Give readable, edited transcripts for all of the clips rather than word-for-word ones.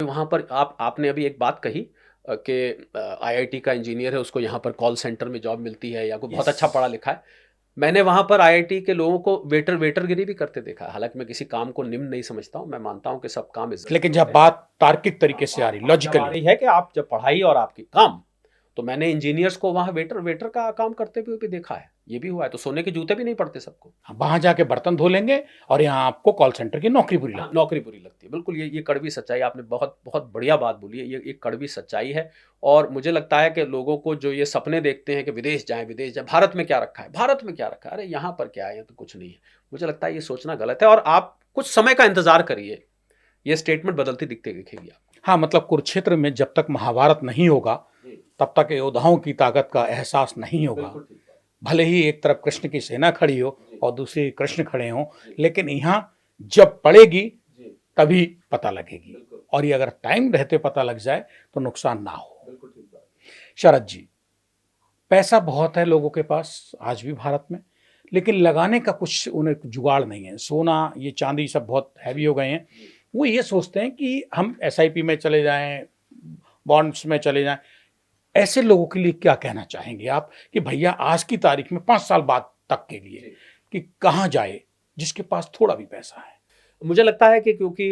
वहाँ पर आपने अभी एक बात कही कि आईआईटी का इंजीनियर है, उसको यहाँ पर कॉल सेंटर में जॉब मिलती है, या कोई बहुत अच्छा पढ़ा लिखा है। मैंने वहाँ पर आईआईटी के लोगों को वेटरगिरी भी करते देखा है। हालांकि मैं किसी काम को निम्न नहीं समझता हूँ, मैं मानता हूँ कि सब काम इज्जत लेकिन से जब होते हैं। बात तार्किक तरीके से आ रही, जब आ लॉजिकली, रही है कि आप जब पढ़ाई और आपकी काम, तो मैंने इंजीनियर्स को वहाँ वेटर का काम करते हुए भी देखा है, ये भी हुआ है। तो सोने के जूते भी नहीं पड़ते सबको। वहां जाके बर्तन धो लेंगे और यहाँ आपको कॉल सेंटर की नौकरी बुरी हाँ, लगती नौकरी बुरी लगती है, बिल्कुल। ये कड़वी सच्चाई, आपने बहुत बहुत बढ़िया बात बोली है। ये कड़वी सच्चाई है। और मुझे लगता है कि लोगों को जो ये सपने देखते हैं कि विदेश जाएं, विदेश जाएं, भारत में क्या रखा है, भारत में क्या रखा है, अरे यहाँ पर क्या है, यहाँ तो कुछ नहीं है। मुझे लगता है ये सोचना गलत है। और आप कुछ समय का इंतजार करिए, ये स्टेटमेंट बदलती दिखेगी आपको। हाँ, मतलब कुरुक्षेत्र में जब तक महाभारत नहीं होगा तब तक योद्धाओं की ताकत का एहसास नहीं होगा। बिल्कुल ठीक बात। भले ही एक तरफ कृष्ण की सेना खड़ी हो जी। और दूसरी कृष्ण खड़े हों, लेकिन यहाँ जब पड़ेगी जी। तभी पता लगेगी। बिल्कुल। और ये अगर टाइम रहते पता लग जाए तो नुकसान ना हो। बिल्कुल ठीक बात। शरद जी, पैसा बहुत है लोगों के पास आज भी भारत में, लेकिन लगाने का कुछ उन्हें जुगाड़ नहीं है। सोना, ये चांदी सब बहुत हैवी हो गए हैं। वो ये सोचते हैं कि हम एसआईपी में चले जाएं, बॉन्ड्स में चले जाएं। ऐसे लोगों के लिए क्या कहना चाहेंगे आप कि भैया आज की तारीख में 5 साल बाद तक के लिए कि कहाँ जाए जिसके पास थोड़ा भी पैसा है? मुझे लगता है कि क्योंकि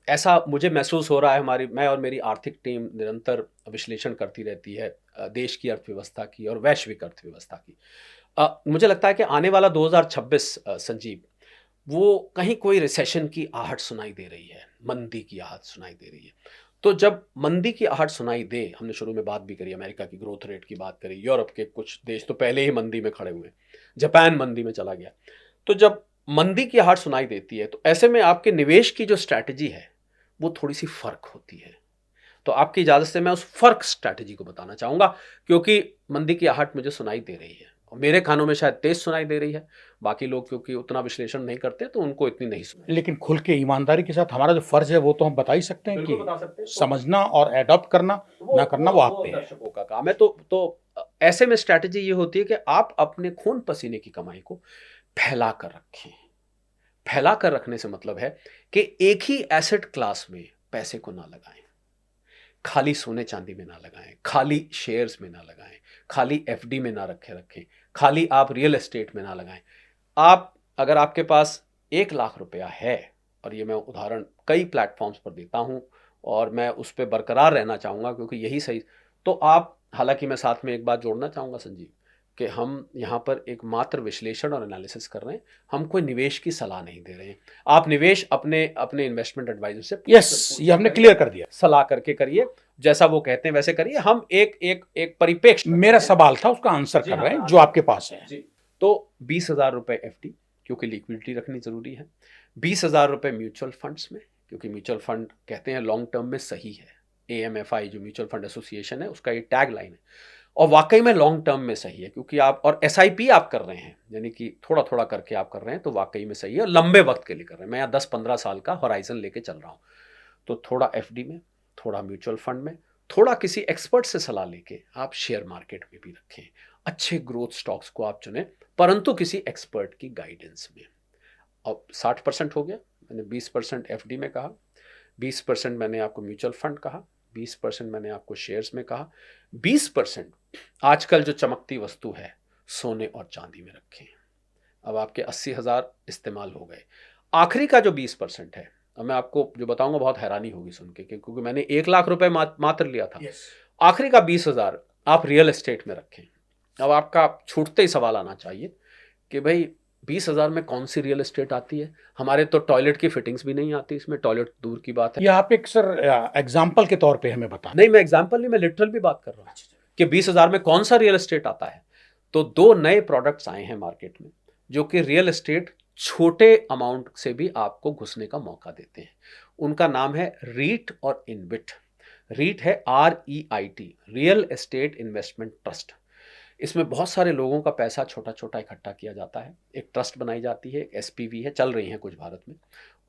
ऐसा मुझे महसूस हो रहा है, मैं और मेरी आर्थिक टीम निरंतर विश्लेषण करती रहती है देश की अर्थव्यवस्था की और वैश्विक अर्थव्यवस्था की। मुझे लगता है कि आने वाला 2026, संजीव, वो कहीं कोई रिसेशन की आहट सुनाई दे रही है, मंदी की आहट सुनाई दे रही है। तो जब मंदी की आहट सुनाई दे, हमने शुरू में बात भी करी, अमेरिका की ग्रोथ रेट की बात करी, यूरोप के कुछ देश तो पहले ही मंदी में खड़े हुए, जापान मंदी में चला गया। तो जब मंदी की आहट सुनाई देती है, तो ऐसे में आपके निवेश की जो स्ट्रैटेजी है वो थोड़ी सी फर्क होती है। तो आपकी इजाजत से मैं उस फर्क स्ट्रैटेजी को बताना चाहूंगा, क्योंकि मंदी की आहट मुझे सुनाई दे रही है और मेरे कानों में शायद तेज सुनाई दे रही है। बाकी लोग क्योंकि उतना विश्लेषण नहीं करते तो उनको इतनी नहीं सुनाई। लेकिन खुल के ईमानदारी के साथ हमारा जो फर्ज है वो तो हम बता ही सकते हैं बिल्कुल कि बता सकते हैं। समझना और एडॉप्ट करना ना करना वो आप पे है। दर्शकों का काम है। तो ऐसे में स्ट्रैटेजी ये होती है कि आप अपने खून पसीने की कमाई को फैला कर रखें। फैला कर रखने से मतलब है कि एक ही एसेट क्लास में पैसे को ना लगाएं, खाली सोने चांदी में ना लगाएं, खाली शेयर्स में ना लगाएं, खाली एफडी में ना रखें, खाली आप रियल एस्टेट में ना लगाएं। आप, अगर आपके पास 1 लाख रुपया है, और ये मैं उदाहरण कई प्लेटफॉर्म्स पर देता हूं और मैं उस पर बरकरार रहना चाहूँगा क्योंकि यही सही, तो आप, हालांकि मैं साथ में एक बात जोड़ना चाहूँगा संजीव, कि हम यहाँ पर एक मात्र विश्लेषण और एनालिसिस कर रहे हैं, हम कोई निवेश की सलाह नहीं दे रहे हैं। आप निवेश अपने अपने इन्वेस्टमेंट एडवाइजर से यस, ये हमने क्लियर कर दिया। सलाह करके करिए, जैसा वो कहते हैं वैसे करिए। हम एक एक एक परिप्रेक्ष्य, मेरा सवाल था उसका आंसर कर रहे हैं जो आपके पास है। जी। तो 20,000 रुपए एफडी, क्योंकि लिक्विडिटी रखनी जरूरी है। 20,000 रुपए म्यूचुअल फंड्स में, क्योंकि म्यूचुअल फंड कहते हैं लॉन्ग टर्म में सही है। AMFI जो म्यूचुअल फंड एसोसिएशन है, उसका ये टैग लाइन है, और वाकई में लॉन्ग टर्म में सही है, क्योंकि आप, और SIP आप कर रहे हैं, यानी कि थोड़ा थोड़ा करके आप कर रहे हैं, तो वाकई में सही है, और लंबे वक्त के लिए कर रहे हैं। मैं यहाँ 10-15 साल का होराइजन लेके चल रहा हूँ। तो थोड़ा एफडी में, थोड़ा म्यूचुअल फंड में, थोड़ा किसी एक्सपर्ट से सलाह लेके आप शेयर मार्केट में भी रखें। अच्छे ग्रोथ स्टॉक्स को आप चुनें, परंतु किसी एक्सपर्ट की गाइडेंस में। अब 60% हो गया, मैंने 20% एफडी में कहा, 20% मैंने आपको म्यूचुअल फंड कहा, 20% मैंने आपको शेयर्स में कहा, 20% आजकल जो चमकती वस्तु है सोने और चांदी में रखें। अब आपके 80,000 इस्तेमाल हो गए। आखिरी का जो 20% है, अब मैं आपको जो बताऊंगा बहुत हैरानी होगी सुन के, क्योंकि मैंने 1 लाख रुपए मात्र लिया था। आखिरी का 20,000 आप रियल एस्टेट में रखें। अब आपका छूटते ही सवाल आना चाहिए कि भाई 20,000 में कौन सी रियल एस्टेट आती है? हमारे तो टॉयलेट की फिटिंग्स भी नहीं आती इसमें, टॉयलेट दूर की बात है। ये आप एक सर एग्जाम्पल के तौर पे हमें बता। नहीं, मैं एग्जाम्पल नहीं, मैं लिटरल भी बात कर रहा हूँ कि 20,000 में कौन सा रियल एस्टेट आता है। तो 2 नए प्रोडक्ट्स आए हैं मार्केट में जो कि रियल एस्टेट छोटे अमाउंट से भी आपको घुसने का मौका देते हैं। उनका नाम है रीट और इनविट। रीट है REIT, real estate investment trust. इसमें बहुत सारे लोगों का पैसा छोटा छोटा इकट्ठा किया जाता है, एक ट्रस्ट बनाई जाती है, एक SPV है, चल रही हैं कुछ भारत में।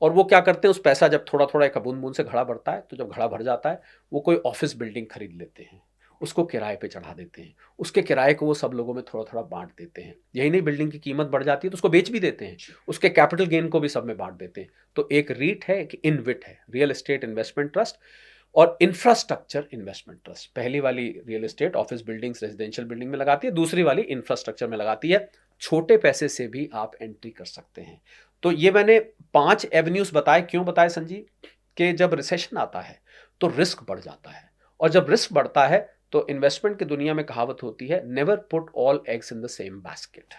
और वो क्या करते हैं, उस पैसा जब थोड़ा थोड़ा एक बूंद बूंद से घड़ा बढ़ता है, तो जब घड़ा भर जाता है, वो कोई ऑफिस बिल्डिंग खरीद लेते हैं, उसको किराए पे चढ़ा देते हैं, उसके किराए को वो सब लोगों में थोड़ा थोड़ा बांट देते हैं। यही नहीं, बिल्डिंग की कीमत बढ़ जाती है तो उसको बेच भी देते हैं, उसके कैपिटल गेन को भी सब में बांट देते हैं। तो एक रीट है, एक इनविट है, रियल एस्टेट इन्वेस्टमेंट ट्रस्ट। और इंफ्रास्ट्रक्चर इन्वेस्टमेंट ट्रस्ट, पहली वाली real estate office buildings residential building में लगाती है, दूसरी वाली इंफ्रास्ट्रक्चर में लगाती है। छोटे पैसे से भी आप एंट्री कर सकते हैं। तो ये मैंने 5 एवेन्यूज बताए। क्यों बताए संजीव? कि जब रिसेशन आता है तो रिस्क बढ़ जाता है, और जब रिस्क बढ़ता है तो इन्वेस्टमेंट की दुनिया में कहावत होती है, never put all eggs in the same basket.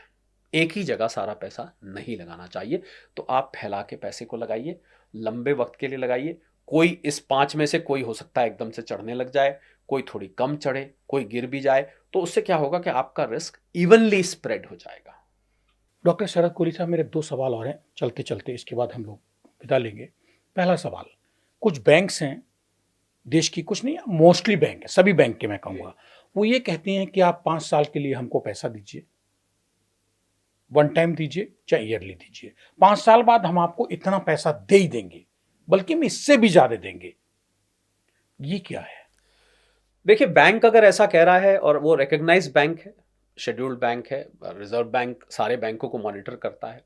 एक ही जगह सारा पैसा नहीं लगाना चाहिए। तो आप फैला के पैसे को लगाइए, लंबे वक्त के लिए लगाइए। कोई इस 5 में से कोई हो सकता है एकदम से चढ़ने लग जाए, कोई थोड़ी कम चढ़े, कोई गिर भी जाए, तो उससे क्या होगा कि आपका रिस्क इवनली स्प्रेड हो जाएगा। डॉक्टर शरद कोहली साहब, मेरे 2 सवाल और हैं चलते चलते, इसके बाद हम लोग विदा लेंगे। पहला सवाल, कुछ बैंक्स हैं देश की, कुछ नहीं मोस्टली बैंक है, सभी बैंक के मैं कहूँगा, वो ये कहते हैं कि आप 5 साल के लिए हमको पैसा दीजिए, वन टाइम दीजिए चाहे ईयरली दीजिए, 5 साल बाद हम आपको इतना पैसा दे ही देंगे, बल्कि हम इससे भी ज्यादा देंगे। ये क्या है? देखिए, बैंक अगर ऐसा कह रहा है और वो रिकग्नाइज्ड बैंक है, शेड्यूल्ड बैंक है, रिजर्व बैंक सारे बैंकों को मॉनिटर करता है,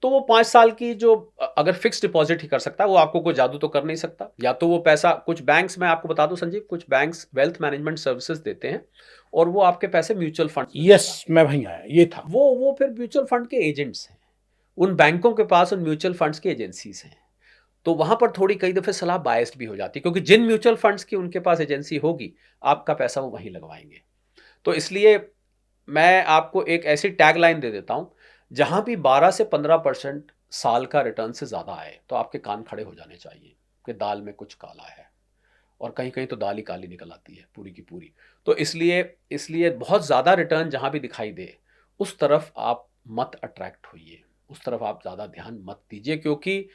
तो वो 5 साल की जो अगर फिक्स डिपॉजिट ही कर सकता है, वो आपको कोई जादू तो कर नहीं सकता। या तो वो पैसा, कुछ बैंक्स, मैं आपको बता दूं संजीव, कुछ बैंक्स वेल्थ मैनेजमेंट सर्विसेज देते हैं और वो आपके पैसे म्यूचुअल फंड, यस, मैं वहीं आया, ये था, वो फिर म्यूचुअल फंड के एजेंट्स हैं। उन बैंकों के पास उन म्यूचुअल फंड्स की एजेंसीज हैं, तो वहां पर थोड़ी कई दफे सलाह बायस्ड भी हो जाती है, क्योंकि जिन म्यूचुअल फंड्स की उनके पास एजेंसी होगी, आपका पैसा वो वहीं लगवाएंगे। तो इसलिए मैं आपको एक ऐसी टैग लाइन दे देता हूं, जहां भी 12 से 15% साल का रिटर्न से ज्यादा आए तो आपके कान खड़े हो जाने चाहिए कि दाल में कुछ काला है, और कहीं कहीं तो दाल ही काली निकल आती है पूरी की पूरी। तो इसलिए बहुत ज्यादा रिटर्न जहां भी दिखाई दे, उस तरफ आप मत अट्रैक्ट होइए, उस तरफ आप ज्यादा ध्यान मत दीजिए, क्योंकि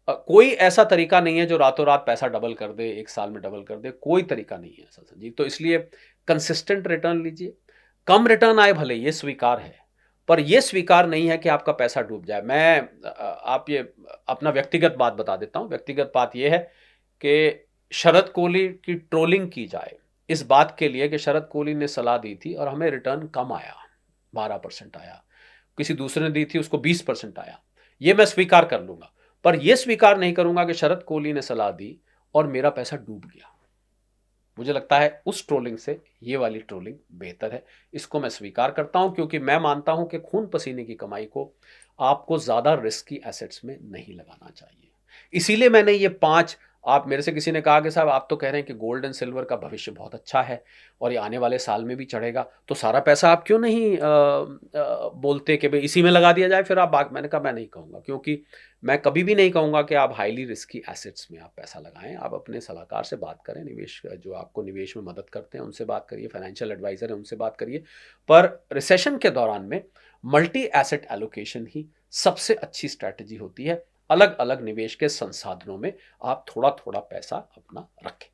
कोई ऐसा तरीका नहीं है जो रातों रात पैसा डबल कर दे, 1 साल में डबल कर दे, कोई तरीका नहीं है ऐसा संजीव। तो इसलिए कंसिस्टेंट रिटर्न लीजिए। कम रिटर्न आए भले, ये स्वीकार है, पर ये स्वीकार नहीं है कि आपका पैसा डूब जाए। मैं आप ये अपना व्यक्तिगत बात बता देता हूं। व्यक्तिगत बात ये है कि शरद कोहली की ट्रोलिंग की जाए इस बात के लिए कि शरद कोहली ने सलाह दी थी और हमें रिटर्न कम आया, 12% आया, किसी दूसरे ने दी थी उसको 20% आया, ये मैं स्वीकार कर लूंगा। पर यह स्वीकार नहीं करूंगा कि शरद कोहली ने सलाह दी और मेरा पैसा डूब गया। मुझे लगता है उस ट्रोलिंग से ये वाली ट्रोलिंग बेहतर है। इसको मैं स्वीकार करता हूं, क्योंकि मैं मानता हूं कि खून पसीने की कमाई को आपको ज्यादा रिस्की एसेट्स में नहीं लगाना चाहिए। इसीलिए मैंने ये 5, आप मेरे से किसी ने कहा कि साहब आप तो कह रहे हैं कि गोल्ड एंड सिल्वर का भविष्य बहुत अच्छा है और ये आने वाले साल में भी चढ़ेगा, तो सारा पैसा आप क्यों नहीं बोलते कि भाई इसी में लगा दिया जाए, फिर आप मैंने कहा मैं नहीं कहूँगा, क्योंकि मैं कभी भी नहीं कहूँगा कि आप हाईली रिस्की एसेट्स में आप पैसा लगाएं। आप अपने सलाहकार से बात करें, निवेश जो आपको निवेश में मदद करते हैं उनसे बात करिए, फाइनेंशियल एडवाइजर है उनसे बात करिए। पर रिसेशन के दौरान में मल्टी एसेट एलोकेशन ही सबसे अच्छी स्ट्रैटेजी होती है। अलग अलग निवेश के संसाधनों में आप थोड़ा थोड़ा पैसा अपना रखें।